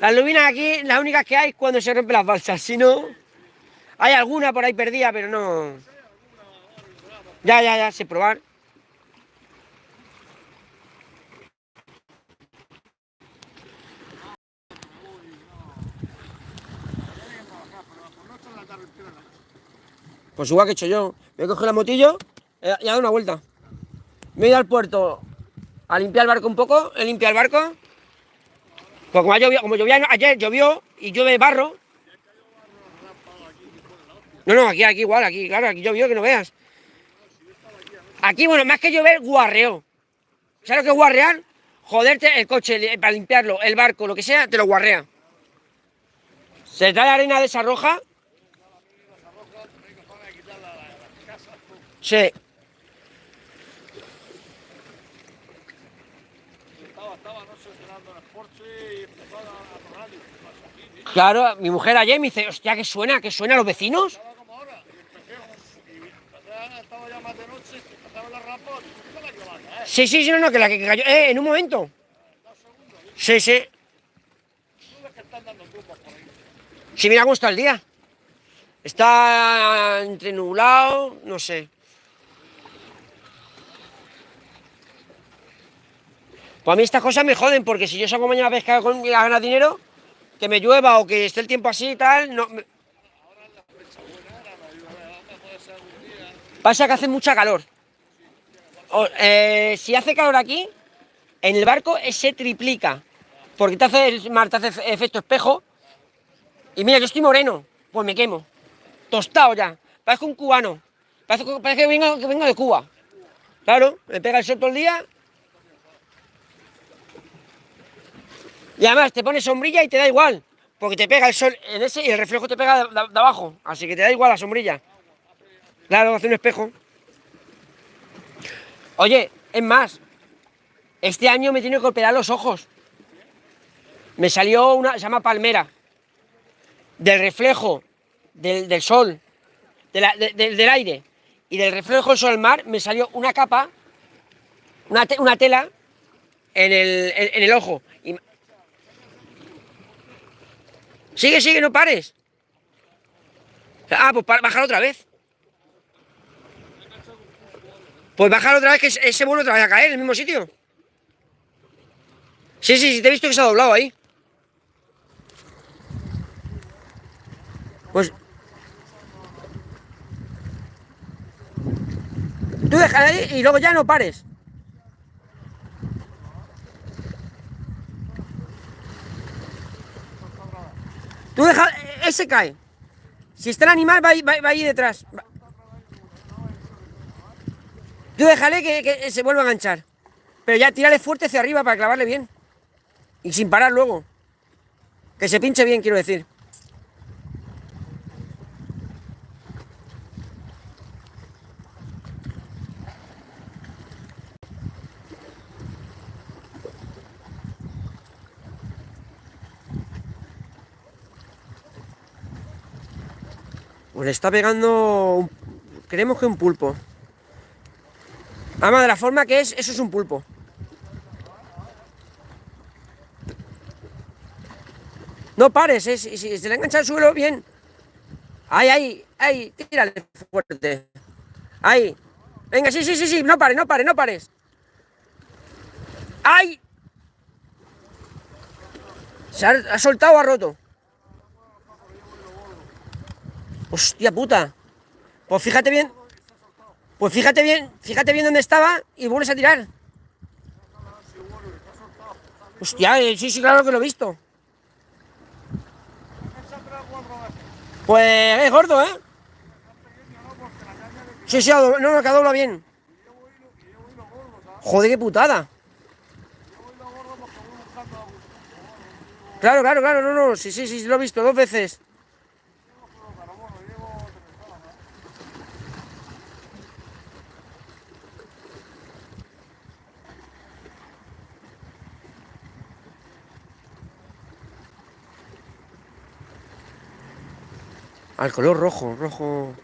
Las lubinas aquí, las únicas que hay cuando se rompen las balsas. Si no, hay alguna por ahí perdida, pero no. Ya, sé probar. Pues igual que he hecho yo. Me he cogido la motillo y he dado una vuelta. Me he ido al puerto a limpiar el barco un poco. He limpiado el barco. Pues como llovía ayer, llovió y llueve barro. No, aquí igual, aquí, claro, aquí llovió, que no veas. Aquí, bueno, más que llover, guarreó. ¿Sabes lo que es guarrear? Joderte el coche para limpiarlo, el barco, lo que sea, te lo guarrea. Se trae arena de esa roja. Sí. Claro, mi mujer ayer me dice, hostia, que suena a los vecinos. Sí, no, que la que cayó, en un momento. Sí. Sí, mira cómo está el día. Está entre nublado, no sé. Pues a mí estas cosas me joden, porque si yo salgo mañana a pescar a ganar dinero, que me llueva o que esté el tiempo así y tal, no. Pasa que hace mucha calor. Si hace calor aquí, en el barco se triplica. Porque el mar te hace efecto espejo. Y mira, yo estoy moreno, pues me quemo. Tostado ya. Parezco un cubano. Parece que vengo de Cuba. Claro, me pega el sol todo el día. Y además te pones sombrilla y te da igual. Porque te pega el sol en ese y el reflejo te pega de abajo. Así que te da igual la sombrilla. Claro, hace un espejo. Oye, es más, este año me tiene que operar los ojos. Me salió una, se llama palmera. Del reflejo del sol, del aire y del reflejo del sol del mar, me salió una capa, una tela en el ojo. Sigue, no pares. Pues bájalo otra vez. Pues bájalo otra vez, que ese vuelve otra vez a caer en el mismo sitio. Sí, te he visto que se ha doblado ahí. Pues tú déjala ahí y luego ya no pares. Tú deja, ese cae. Si está el animal, va ahí detrás. Tú déjale que se vuelva a enganchar. Pero ya tírale fuerte hacia arriba para clavarle bien. Y sin parar luego. Que se pinche bien, quiero decir. Pues le está pegando, creemos que un pulpo. Además, de la forma que es, eso es un pulpo. No pares, si se le engancha el suelo, bien. Ahí, tírale fuerte. Ahí. Venga, sí, no pares. ¡Ay! Ha soltado o ha roto. Hostia puta. Pues fíjate bien. Fíjate bien dónde estaba y vuelves a tirar. Hostia, sí, claro que lo he visto. Pues es gordo, ¿eh? Sí, no, que dobla bien. Joder, qué putada. Claro, no, sí, lo he visto 2 veces. Al color rojo.